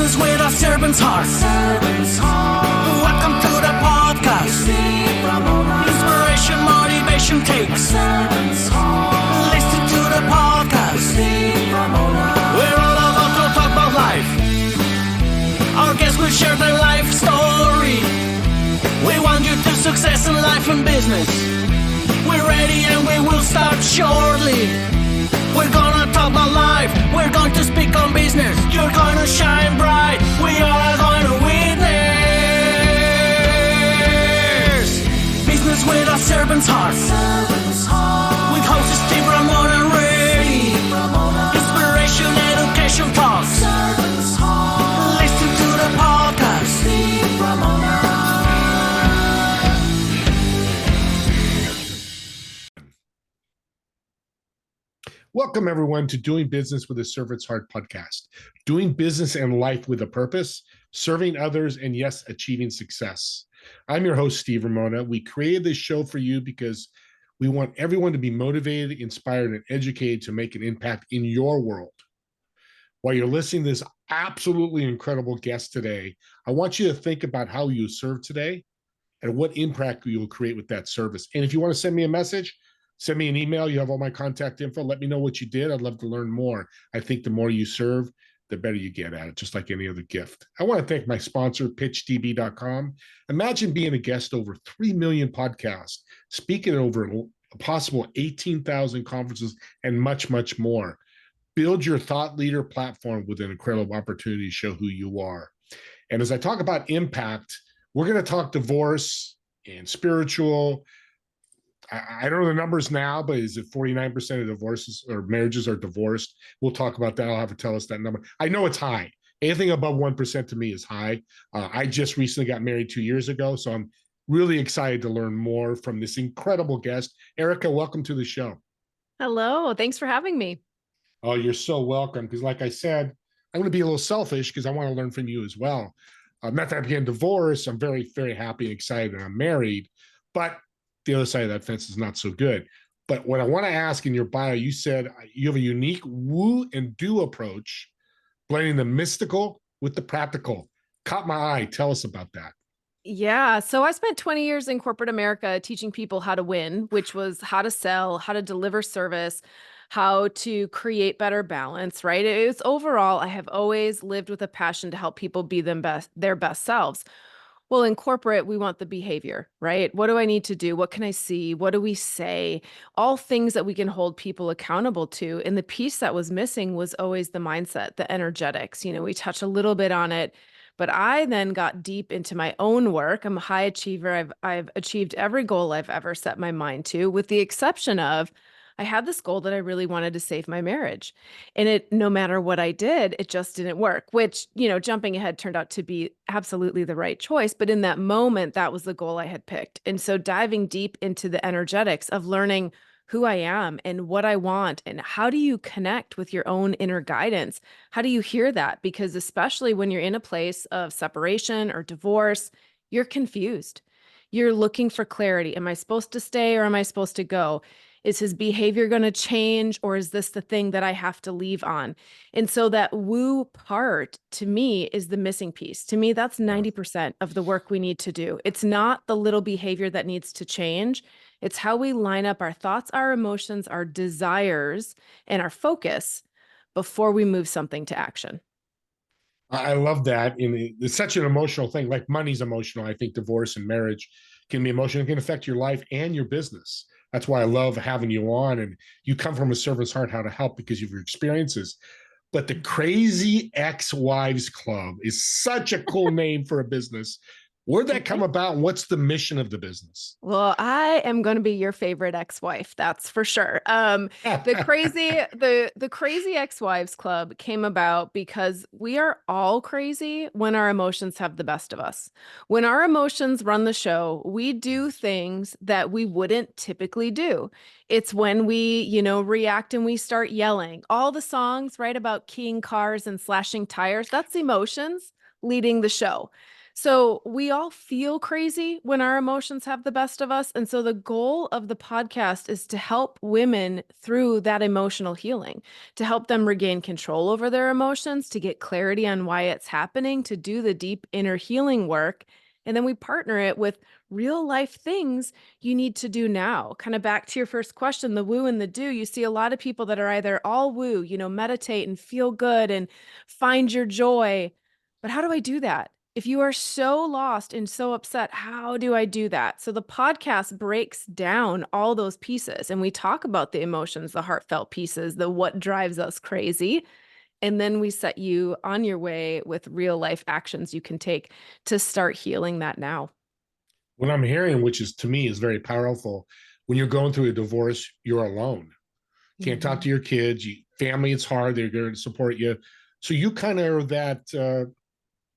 Business with a servant's heart. Welcome to the podcast. Inspiration, motivation takes. Listen to the podcast. We're all about to talk about life. Our guests will share their life story. We want you to success in life and business. We're ready and we will start shortly. We're gonna talk about life. We're going to speak on business. You're gonna shine bright. We are going to witness. Business with a servant's heart. With hosts Steve, Ramona, and Ray. Inspiration, education talks. Listen to the podcast. Steve, Ramona. Welcome, everyone, to Doing Business with a Servant's Heart podcast. Doing business and life with a purpose, serving others, and yes, achieving success. I'm your host, Steve Ramona. We created this show for you because we want everyone to be motivated, inspired, and educated to make an impact in your world. While you're listening to this absolutely incredible guest today, I want you to think about how you serve today and what impact you will create with that service. And if you want to send me a message, send me an email. You have all my contact info. Let me know what you did. I'd love to learn more. I think the more you serve, the better you get at it, just like any other gift. I want to thank my sponsor, pitchdb.com. Imagine being a guest over 3 million podcasts, speaking at over a possible 18,000 conferences, and much, much more. Build your thought leader platform with an incredible opportunity to show who you are. And as I talk about impact, we're going to talk divorce and spiritual. I don't know the numbers now, but is it 49% of divorces or marriages are divorced? We'll talk about that. I'll have to tell us that number. I know it's high. Anything above 1% to me is high. I just recently got married 2 years ago, so I'm really excited to learn more from this incredible guest. Erica, welcome to the show. Hello. Thanks for having me. Oh, you're so welcome. Because like I said, I'm going to be a little selfish because I want to learn from you as well. Not that I'm getting divorced. I'm very, very happy and excited that I'm married, but the other side of that fence is not so good. But what I want to ask in your bio, you said you have a unique woo and do approach, blending the mystical with the practical. Caught my eye. Tell us about that. Yeah. So I spent 20 years in corporate America teaching people how to win, which was how to sell, how to deliver service, how to create better balance, right? It's overall, I have always lived with a passion to help people be their best selves. Well, in corporate, we want the behavior, right? What do I need to do? What can I see? What do we say? All things that we can hold people accountable to. And the piece that was missing was always the mindset, the energetics. We touch a little bit on it, but I then got deep into my own work. I'm a high achiever. I've achieved every goal I've ever set my mind to, with the exception of I had this goal that I really wanted to save my marriage. And no matter what I did, it just didn't work, which, jumping ahead turned out to be absolutely the right choice. But in that moment, that was the goal I had picked. And so diving deep into the energetics of learning who I am and what I want and how do you connect with your own inner guidance? How do you hear that? Because especially when you're in a place of separation or divorce, you're confused. You're looking for clarity. Am I supposed to stay or am I supposed to go? Is his behavior going to change, or is this the thing that I have to leave on? And so that woo part to me is the missing piece. To me, that's 90% of the work we need to do. It's not the little behavior that needs to change. It's how we line up our thoughts, our emotions, our desires, and our focus before we move something to action. I love that. And it's such an emotional thing. Like money's emotional. I think divorce and marriage can be emotional. It can affect your life and your business. That's why I love having you on. And you come from a servant's heart, how to help because of your experiences. But the Crazy Ex-Wives Club is such a cool name for a business. Where'd that come about? And what's the mission of the business? Well, I am going to be your favorite ex-wife. That's for sure. The crazy ex-wives club came about because we are all crazy when our emotions have the best of us. When our emotions run the show, we do things that we wouldn't typically do. It's when we, react and we start yelling. All the songs, right, about keying cars and slashing tires, that's emotions leading the show. So we all feel crazy when our emotions have the best of us. And so the goal of the podcast is to help women through that emotional healing, to help them regain control over their emotions, to get clarity on why it's happening, to do the deep inner healing work. And then we partner it with real life things you need to do now. Kind of back to your first question, the woo and the do. You see a lot of people that are either all woo, meditate and feel good and find your joy. But how do I do that? If you are so lost and so upset, how do I do that? So the podcast breaks down all those pieces and we talk about the emotions, the heartfelt pieces, the what drives us crazy. And then we set you on your way with real life actions you can take to start healing that now. What I'm hearing, which is to me is very powerful, when you're going through a divorce, you're alone. Can't talk to your kids. Family, it's hard. They're going to support you. So you kind of are that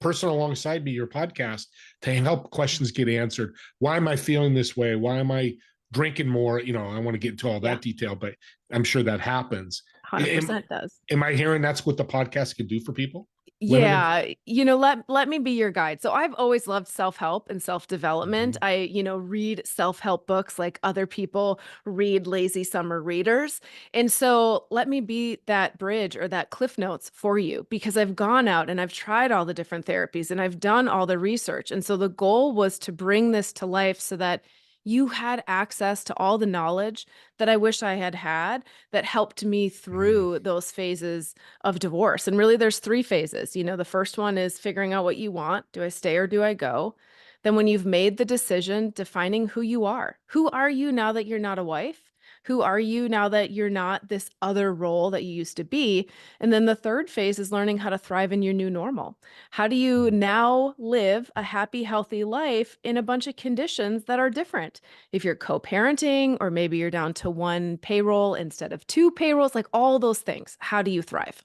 person alongside me, your podcast, to help questions get answered. Why am I feeling this way? Why am I drinking more? I want to get into all that detail, but I'm sure that happens. 100% does. Am I hearing that's what the podcast can do for people? Yeah, let me be your guide. So I've always loved self-help and self-development. I read self-help books like other people read lazy summer readers. And so let me be that bridge or that cliff notes for you because I've gone out and I've tried all the different therapies and I've done all the research. And so the goal was to bring this to life so that you had access to all the knowledge that I wish I had had that helped me through those phases of divorce. And really, there's three phases. The first one is figuring out what you want. Do I stay or do I go? Then, when you've made the decision, defining who you are. Who are you now that you're not a wife? Who are you now that you're not this other role that you used to be? And then the third phase is learning how to thrive in your new normal. How do you now live a happy, healthy life in a bunch of conditions that are different? If you're co-parenting, or maybe you're down to one payroll instead of two payrolls, like all those things, how do you thrive?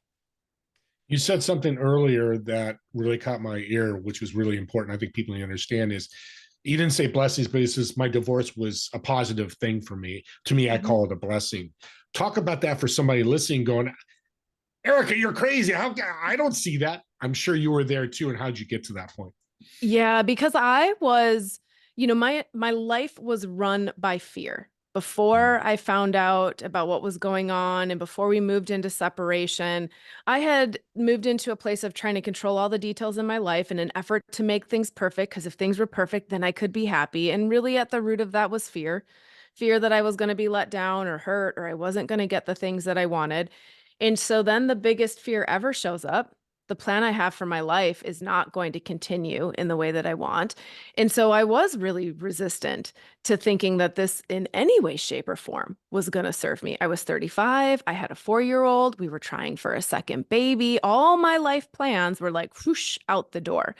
You said something earlier that really caught my ear, which was really important. I think people need to understand is you didn't say blessings, but it says my divorce was a positive thing for me. To me, I call it a blessing. Talk about that for somebody listening, going, Erica, you're crazy. I don't see that. I'm sure you were there too. And how'd you get to that point? Yeah, because I was, my life was run by fear. Before I found out about what was going on and before we moved into separation, I had moved into a place of trying to control all the details in my life in an effort to make things perfect. Because if things were perfect, then I could be happy. And really at the root of that was fear that I was going to be let down or hurt, or I wasn't going to get the things that I wanted. And so then the biggest fear ever shows up. The plan I have for my life is not going to continue in the way that I want. And so I was really resistant to thinking that this in any way, shape, or form was going to serve me. I was 35. I had a 4-year-old. We were trying for a second baby. All my life plans were like whoosh out the door.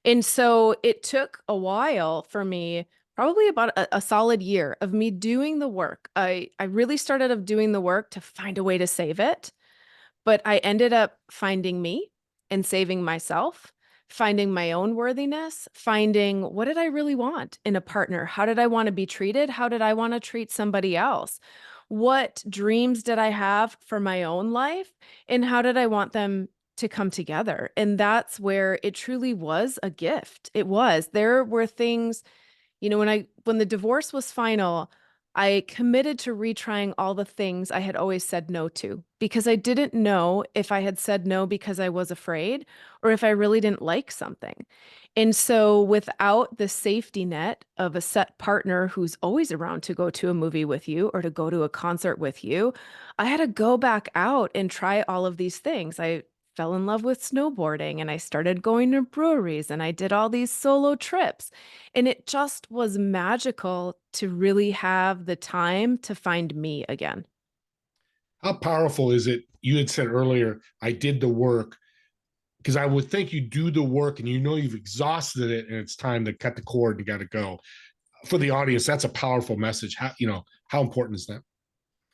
And so it took a while for me, probably about a solid year of me doing the work. I really started of doing the work to find a way to save it. But I ended up finding me and saving myself, finding my own worthiness, finding what did I really want in a partner? How did I want to be treated? How did I want to treat somebody else? What dreams did I have for my own life? And how did I want them to come together? And that's where it truly was a gift. It was. There were things, when the divorce was final, I committed to retrying all the things I had always said no to because I didn't know if I had said no because I was afraid or if I really didn't like something. And so without the safety net of a set partner who's always around to go to a movie with you or to go to a concert with you, I had to go back out and try all of these things. I fell in love with snowboarding and I started going to breweries and I did all these solo trips. And it just was magical to really have the time to find me again. How powerful is it? You had said earlier, I did the work because I would think you do the work and you've exhausted it and it's time to cut the cord and you got to go. For the audience, that's a powerful message. How important is that?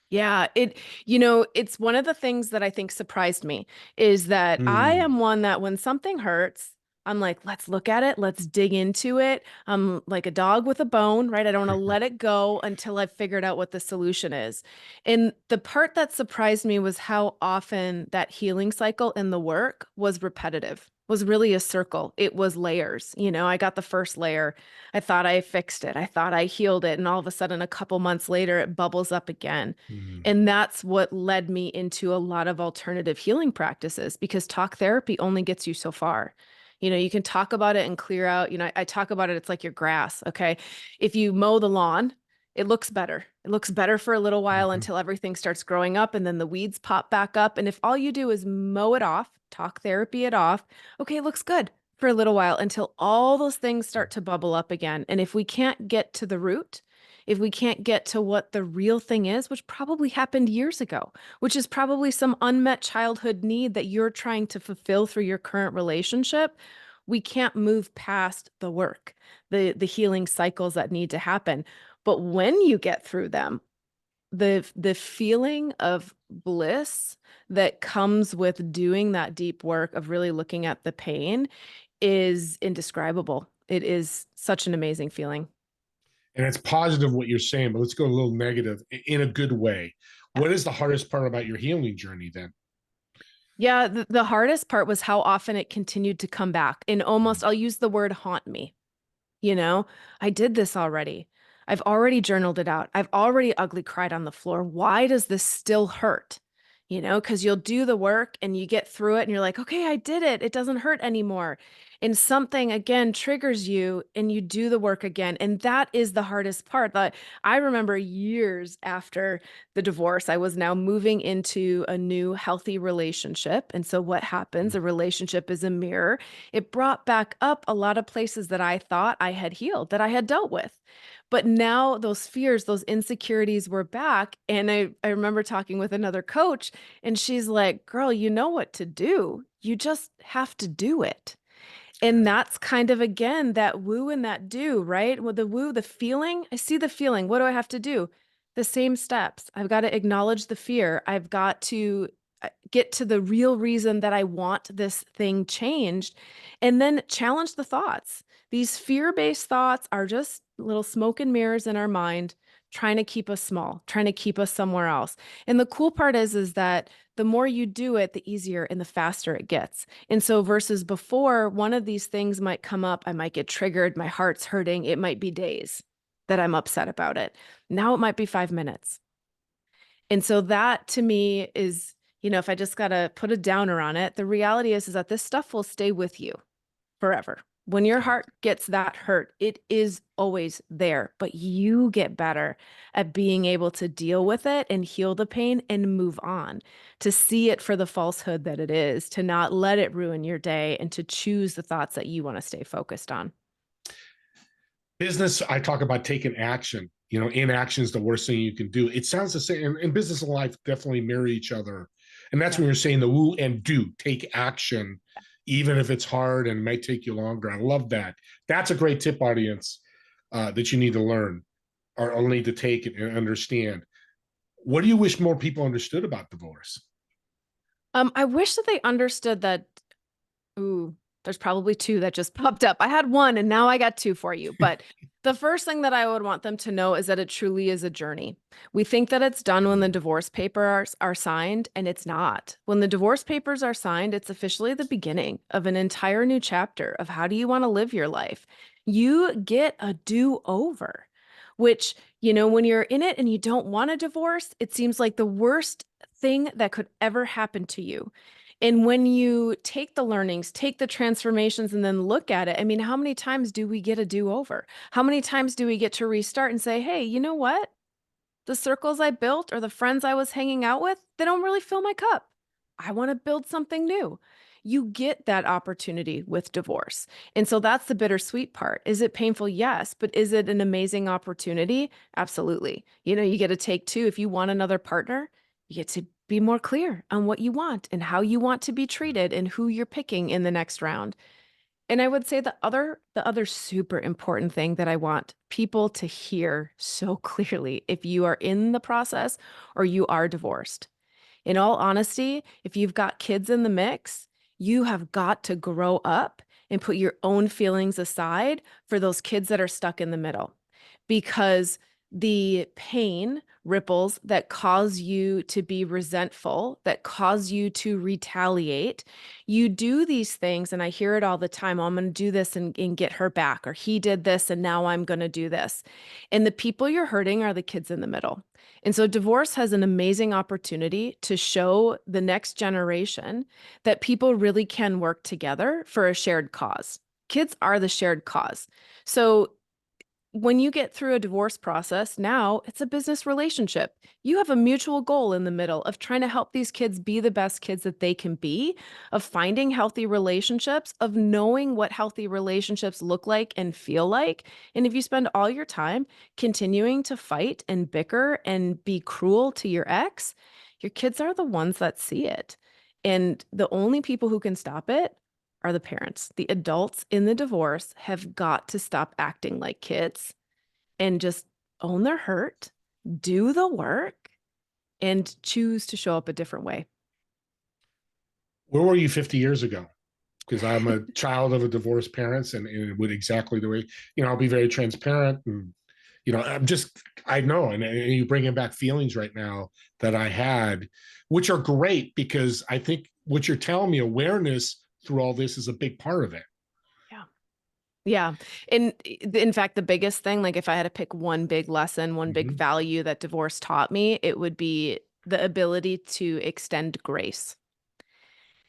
Yeah, it's one of the things that I think surprised me is that I am one that when something hurts, I'm like, let's look at it, let's dig into it. I'm like a dog with a bone, right? I don't want to let it go until I've figured out what the solution is. And the part that surprised me was how often that healing cycle in the work was repetitive. was really a circle. It was layers. I got the first layer. I thought I fixed it. I thought I healed it. And all of a sudden, a couple months later, it bubbles up again. Mm. And that's what led me into a lot of alternative healing practices, because talk therapy only gets you so far. You can talk about it and clear out. I talk about it. It's like your grass. Okay. If you mow the lawn, it looks better. It looks better for a little while Mhm. until everything starts growing up and then the weeds pop back up. And if all you do is mow it off, talk therapy it off, okay, it looks good for a little while until all those things start to bubble up again. And if we can't get to the root, if we can't get to what the real thing is, which probably happened years ago, which is probably some unmet childhood need that you're trying to fulfill through your current relationship, we can't move past the work, the healing cycles that need to happen. But when you get through them, the feeling of bliss that comes with doing that deep work of really looking at the pain is indescribable. It is such an amazing feeling. And it's positive what you're saying, but let's go a little negative in a good way. What is the hardest part about your healing journey then? Yeah, the hardest part was how often it continued to come back and almost, I'll use the word haunt me. You know, I did this already. I've already journaled it out. I've already ugly cried on the floor. Why does this still hurt? Because you'll do the work and you get through it and you're like, okay, I did it. It doesn't hurt anymore. And something again triggers you and you do the work again. And that is the hardest part. That I remember years after the divorce, I was now moving into a new healthy relationship. And so what happens? A relationship is a mirror. It brought back up a lot of places that I thought I had healed, that I had dealt with. But now those fears, those insecurities were back. And I remember talking with another coach, and she's like, girl, you know what to do. You just have to do it. And that's kind of, again, that woo and that do, right? With the woo, the feeling, I see the feeling. What do I have to do? The same steps. I've got to acknowledge the fear. I've got to get to the real reason that I want this thing changed, and then challenge the thoughts. These fear-based thoughts are just little smoke and mirrors in our mind, trying to keep us small, trying to keep us somewhere else. And the cool part is that the more you do it, the easier and the faster it gets. And so versus before, one of these things might come up, I might get triggered, my heart's hurting, it might be days that I'm upset about it. Now it might be 5 minutes. And so that to me is, if I just got to put a downer on it, the reality is that this stuff will stay with you forever. When your heart gets that hurt, it is always there, but you get better at being able to deal with it and heal the pain and move on, to see it for the falsehood that it is, to not let it ruin your day, and to choose the thoughts that you want to stay focused on. Business, I talk about taking action. Inaction is the worst thing you can do. It sounds the same, and business and life definitely mirror each other. And that's when you're saying the woo and do, take action, even if it's hard and might take you longer. I love that. That's a great tip, audience, that you need to learn or need to take and understand. What do you wish more people understood about divorce? I wish that they understood that. Ooh, there's probably two that just popped up. I had one and now I got two for you. But the first thing that I would want them to know is that it truly is a journey. We think that it's done when the divorce papers are signed, and it's not. When the divorce papers are signed, it's officially the beginning of an entire new chapter of how do you want to live your life. You get a do-over, which, when you're in it and you don't want a divorce, it seems like the worst thing that could ever happen to you. And when you take the learnings, take the transformations, and then look at it, I mean, how many times do we get a do-over? How many times do we get to restart and say, hey, you know what? The circles I built or the friends I was hanging out with, they don't really fill my cup. I want to build something new. You get that opportunity with divorce. And so that's the bittersweet part. Is it painful? Yes. But is it an amazing opportunity? Absolutely. You get to take two. If you want another partner, you get to be more clear on what you want and how you want to be treated and who you're picking in the next round. And I would say the other super important thing that I want people to hear so clearly, if you are in the process or you are divorced, in all honesty, if you've got kids in the mix, you have got to grow up and put your own feelings aside for those kids that are stuck in the middle, because the pain ripples that cause you to be resentful, that cause you to retaliate. You do these things, and I hear it all the time. Oh, I'm going to do this and get her back, or he did this and now I'm going to do this. And the people you're hurting are the kids in the middle. And so divorce has an amazing opportunity to show the next generation that people really can work together for a shared cause. Kids are the shared cause. So when you get through a divorce process, now it's a business relationship. You have a mutual goal in the middle of trying to help these kids be the best kids that they can be, of finding healthy relationships, of knowing what healthy relationships look like and feel like. And if you spend all your time continuing to fight and bicker and be cruel to your ex, your kids are the ones that see it. And the only people who can stop it are the parents. The adults in the divorce have got to stop acting like kids and just own their hurt, do the work, and choose to show up a different way. Where were you 50 years ago? Because I'm a child of a divorced parents, and it would exactly the way, I'll be very transparent. And, I know, and you bringing back feelings right now that I had, which are great, because I think what you're telling me, awareness through all this, is a big part of it. Yeah. And in fact, the biggest thing, like if I had to pick one big lesson, one big value that divorce taught me, it would be the ability to extend grace.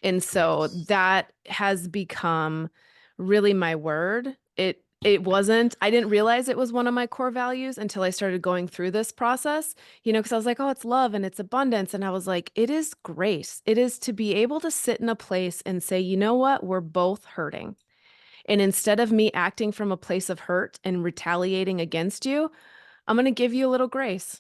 And so that has become really my word. I didn't realize it was one of my core values until I started going through this process, because I was like, oh, it's love and it's abundance. And I was like, it is grace. It is to be able to sit in a place and say, you know what, we're both hurting. And instead of me acting from a place of hurt and retaliating against you, I'm going to give you a little grace.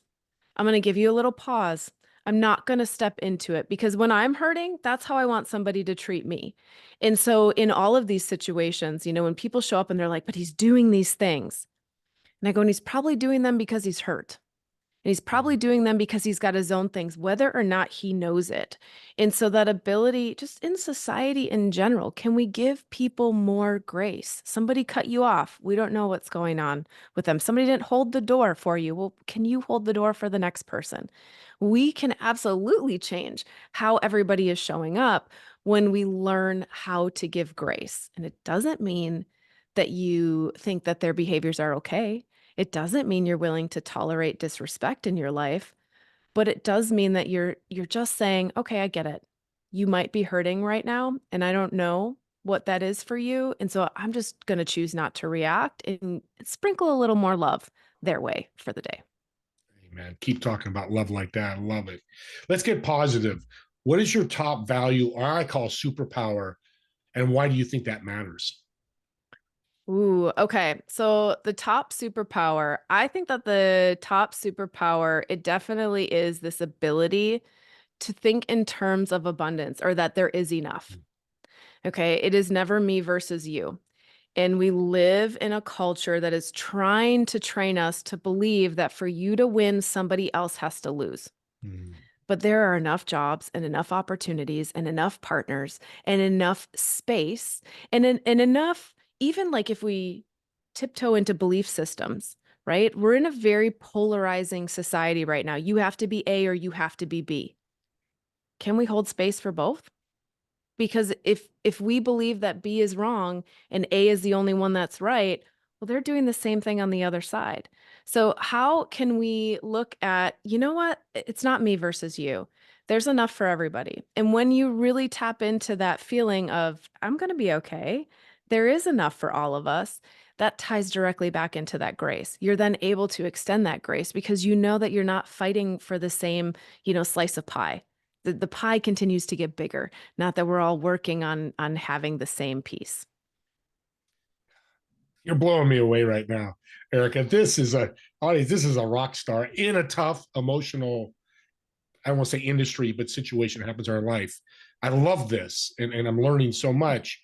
I'm going to give you a little pause. I'm not going to step into it, because when I'm hurting, that's how I want somebody to treat me. And so in all of these situations, when people show up and they're like, but he's doing these things. And I go, and he's probably doing them because he's hurt. And he's probably doing them because he's got his own things, whether or not he knows it. And so that ability, just in society in general, can we give people more grace? Somebody cut you off. We don't know what's going on with them. Somebody didn't hold the door for you. Well, can you hold the door for the next person? We can absolutely change how everybody is showing up when we learn how to give grace. And it doesn't mean that you think that their behaviors are okay. It doesn't mean you're willing to tolerate disrespect in your life, but it does mean that you're just saying, okay, I get it. You might be hurting right now, and I don't know what that is for you. And so I'm just going to choose not to react and sprinkle a little more love their way for the day. Amen. Keep talking about love like that. I love it. Let's get positive. What is your top value, or I call superpower, and why do you think that matters? Ooh, okay. So the top superpower, I think that the top superpower, it definitely is this ability to think in terms of abundance, or that there is enough. Okay. It is never me versus you. And we live in a culture that is trying to train us to believe that for you to win, somebody else has to lose. But there are enough jobs and enough opportunities and enough partners and enough space and enough, even like if we tiptoe into belief systems, right? We're in a very polarizing society right now. You have to be A or you have to be B. Can we hold space for both? Because if we believe that B is wrong and A is the only one that's right, well, they're doing the same thing on the other side. So how can we look at, you know what? It's not me versus you. There's enough for everybody. And when you really tap into that feeling of, I'm going to be okay, there is enough for all of us, that ties directly back into that grace. You're then able to extend that grace because you know that you're not fighting for the same, slice of pie. The pie continues to get bigger, not that we're all working on having the same piece. You're blowing me away right now, Erica. This is a rock star in a tough, emotional, I don't want to say industry, but situation happens in our life. I love this, and I'm learning so much.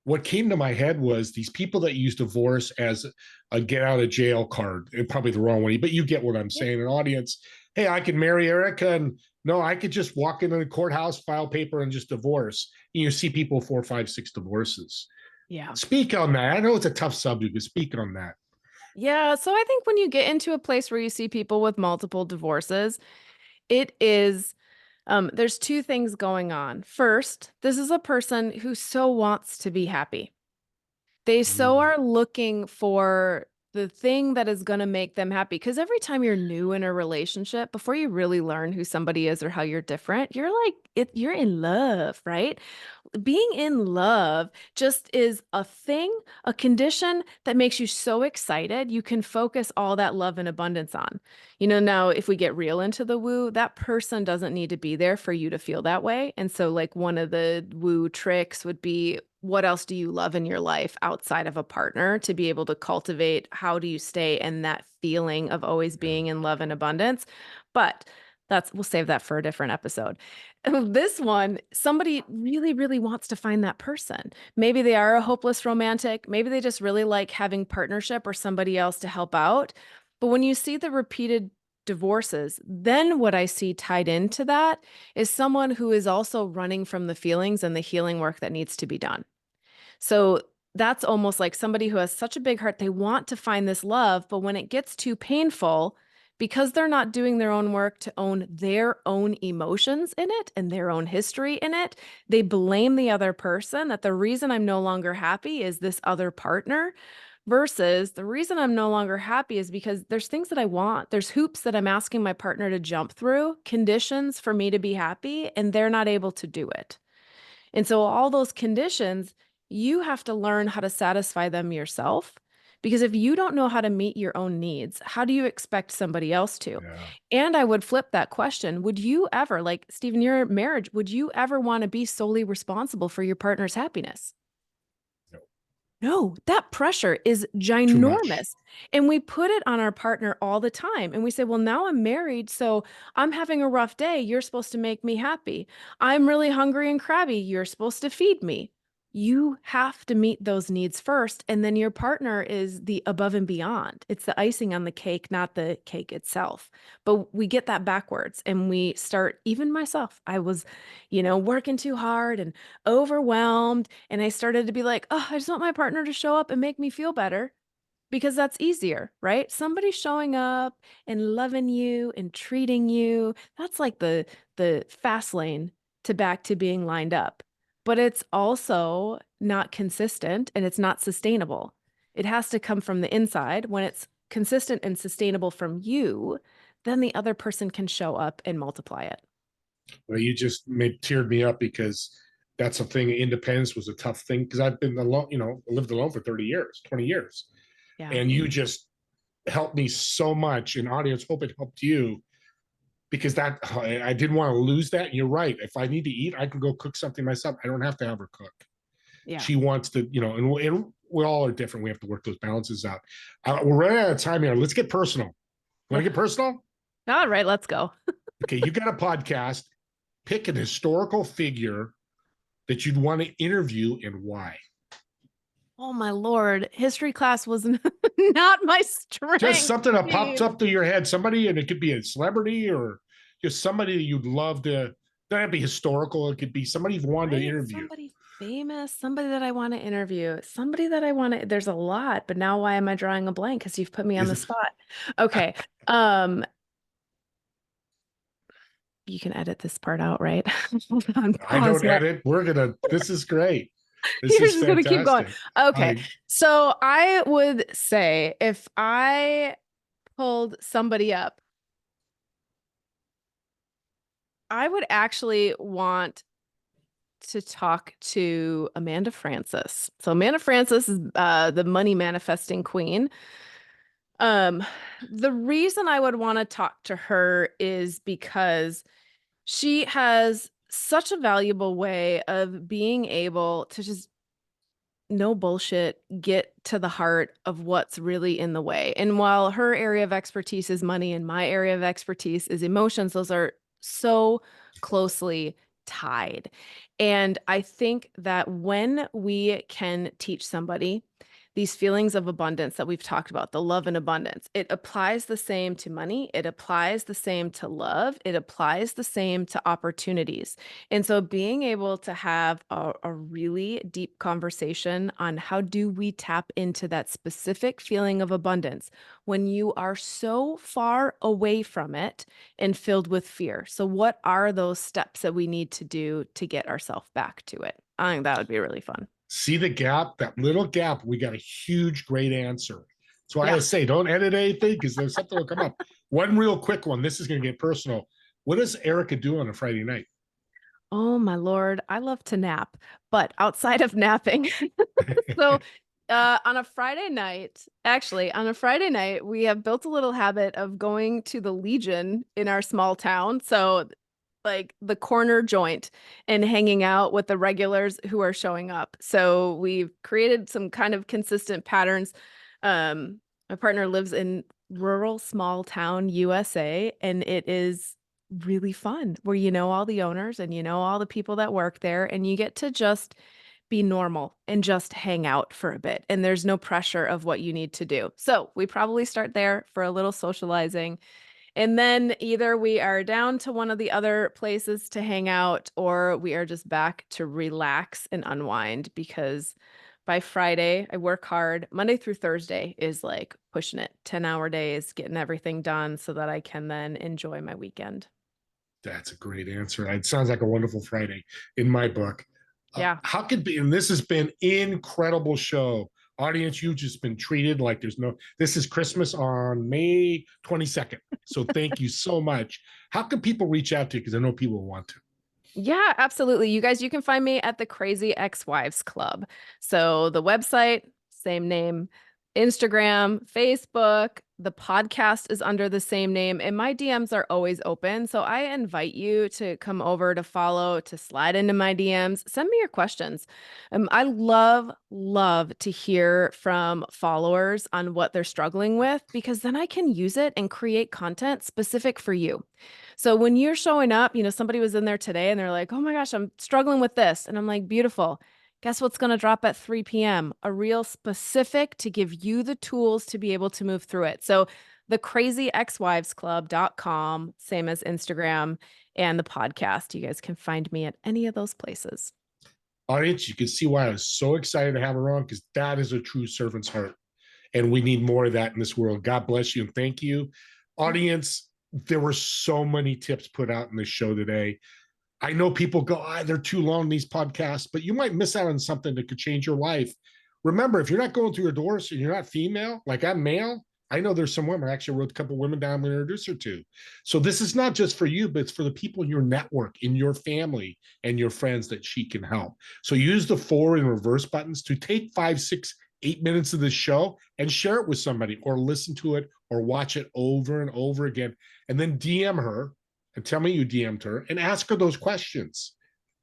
What came to my head was these people that use divorce as a get out of jail card, and probably the wrong one, but you get what I'm saying. An audience, hey, I could marry Erica, and no, I could just walk into the courthouse, file paper, and just divorce. You see people 4, 5, 6 divorces. Yeah. Speak on that. I know it's a tough subject, but speak on that. Yeah. So I think when you get into a place where you see people with multiple divorces, it is, there's two things going on. First, this is a person who so wants to be happy. They so Mm, are looking for the thing that is going to make them happy. Because every time you're new in a relationship, before you really learn who somebody is or how you're different, you're like, you're in love, right? Being in love just is a thing, a condition that makes you so excited, you can focus all that love and abundance on. Now if we get real into the woo, that person doesn't need to be there for you to feel that way. And so, like, one of the woo tricks would be, what else do you love in your life outside of a partner to be able to cultivate? How do you stay in that feeling of always yeah. being in love and abundance? But we'll save that for a different episode. This one, somebody really, really wants to find that person. Maybe they are a hopeless romantic. Maybe they just really like having partnership or somebody else to help out. But when you see the repeated divorces, then what I see tied into that is someone who is also running from the feelings and the healing work that needs to be done. So that's almost like somebody who has such a big heart. They want to find this love, but when it gets too painful, because they're not doing their own work to own their own emotions in it and their own history in it, they blame the other person that the reason I'm no longer happy is this other partner. Versus the reason I'm no longer happy is because there's things that I want. There's hoops that I'm asking my partner to jump through, conditions for me to be happy, and they're not able to do it. And so all those conditions, you have to learn how to satisfy them yourself. Because if you don't know how to meet your own needs, how do you expect somebody else to? Yeah. And I would flip that question. Would you ever, like Stephen, your marriage, would you ever want to be solely responsible for your partner's happiness? No, No, that pressure is too much. ginormous. And we put it on our partner all the time. And we say, well, now I'm married, so I'm having a rough day. You're supposed to make me happy. I'm really hungry and crabby. You're supposed to feed me. You have to meet those needs first. And then your partner is the above and beyond. It's the icing on the cake, not the cake itself. But we get that backwards and we start, even myself, I was, working too hard and overwhelmed. And I started to be like, oh, I just want my partner to show up and make me feel better because that's easier, right? Somebody showing up and loving you and treating you, that's like the fast lane to back to being lined up. But it's also not consistent and it's not sustainable. It has to come from the inside. When it's consistent and sustainable from you, then the other person can show up and multiply it. Well, you just made teared me up because that's a thing. Independence was a tough thing because I've been alone, lived alone for 30 years, 20 years. Yeah. And you just helped me so much. And audience, hope it helped you because that I didn't want to lose that. And you're right. If I need to eat, I can go cook something myself. I don't have to have her cook. Yeah. She wants to, and we all are different. We have to work those balances out. We're running out of time here. Let's get personal. Want to get personal? All right, let's go. Okay, you got a podcast. Pick an historical figure that you'd want to interview and why. Oh my Lord. History class was not my strength. Just something that pops Steve. up to your head. Somebody, and it could be a celebrity or just somebody that you'd love to. Don't have to be historical. It could be somebody you've wanted to Right? interview. Somebody famous, somebody that I want to interview, somebody that I want to, there's a lot, but now why am I drawing a blank? Because you've put me on Is the it, spot. Okay. Um, you can edit this part out, right? Hold on, I pause don't that. edit. This is great. This You're is just gonna keep going. fantastic. Okay. I So I would say if I pulled somebody up, I would actually want to talk to Amanda Francis. So Amanda Francis is the money manifesting queen. Um, the reason I would want to talk to her is because she has such a valuable way of being able to just no bullshit, get to the heart of what's really in the way. And while her area of expertise is money and my area of expertise is emotions, those are so closely tied. And I think that when we can teach somebody these feelings of abundance that we've talked about, the love and abundance, it applies the same to money. It applies the same to love. It applies the same to opportunities. And so being able to have a really deep conversation on how do we tap into that specific feeling of abundance when you are so far away from it and filled with fear. So what are those steps that we need to do to get ourselves back to it? I think that would be really fun. See the gap, that little gap, we got a huge, great answer. So I Yeah. say, don't edit anything because there's something will come up. One real quick one. This is going to get personal. What does Erica do on a Friday night? Oh my Lord, I love to nap, but outside of napping. So on a Friday night, actually, on a Friday night, we have built a little habit of going to the Legion in our small town. So like the corner joint and hanging out with the regulars who are showing up. So we've created some kind of consistent patterns. My partner lives in rural small town USA, and it is really fun where you know all the owners and you know all the people that work there, and you get to just be normal and just hang out for a bit. And there's no pressure of what you need to do. So we probably start there for a little socializing. And then either we are down to one of the other places to hang out, or we are just back to relax and unwind, because by Friday, I work hard. Monday through Thursday is like pushing it, 10-hour days, getting everything done so that I can then enjoy my weekend. That's a great answer. It sounds like a wonderful Friday in my book. Yeah. How could be, and this has been incredible show. Audience, you've just been treated like there's no, this is Christmas on May 22nd. So thank you so much. How can people reach out to you? Because I know people want to. Yeah, absolutely. You guys, you can find me at the Crazy Ex-Wives Club. So the website, same name, Instagram, Facebook, the podcast is under the same name, and my DMs are always open. So I invite you to come over to follow, to slide into my DMs, send me your questions. I love to hear from followers on what they're struggling with, because then I can use it and create content specific for you. So when you're showing up, somebody was in there today and they're like, oh my gosh, I'm struggling with this. And I'm like, beautiful. Guess what's going to drop at 3 p.m.? A reel specific to give you the tools to be able to move through it. So the crazyexwivesclub.com, same as Instagram, and the podcast. You guys can find me at any of those places. Audience, you can see why I was so excited to have her on, because that is a true servant's heart. And we need more of that in this world. God bless you and thank you. Audience, there were so many tips put out in this show today. I know people go, they're too long, these podcasts, but you might miss out on something that could change your life. Remember, if you're not going through your doors and you're not female, like I'm male, I know there's some women. I actually wrote a couple of women down I'm going to introduce her to. So this is not just for you, but it's for the people in your network, in your family, and your friends that she can help. So use the forward and reverse buttons to take 5, 6, 8 minutes of this show and share it with somebody, or listen to it or watch it over and over again. And then DM her and tell me you DM'd her and ask her those questions.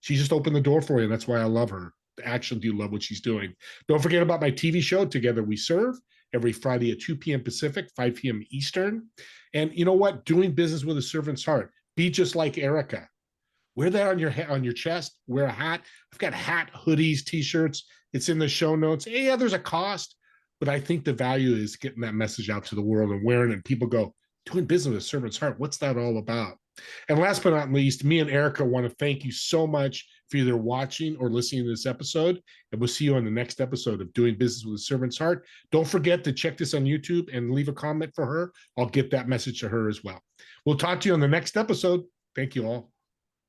She just opened the door for you. And that's why I love her. I actually do love what she's doing. Don't forget about my TV show, Together We Serve, every Friday at 2 p.m. Pacific, 5 p.m. Eastern. And you know what? Doing business with a servant's heart. Be just like Erica. Wear that on your chest. Wear a hat. I've got hat, hoodies, T-shirts. It's in the show notes. Yeah, there's a cost, but I think the value is getting that message out to the world and wearing it. And people go, doing business with a servant's heart. What's that all about? And last but not least, me and Erica want to thank you so much for either watching or listening to this episode. And we'll see you on the next episode of Doing Business with a Servant's Heart. Don't forget to check this on YouTube and leave a comment for her. I'll get that message to her as well. We'll talk to you on the next episode. Thank you all.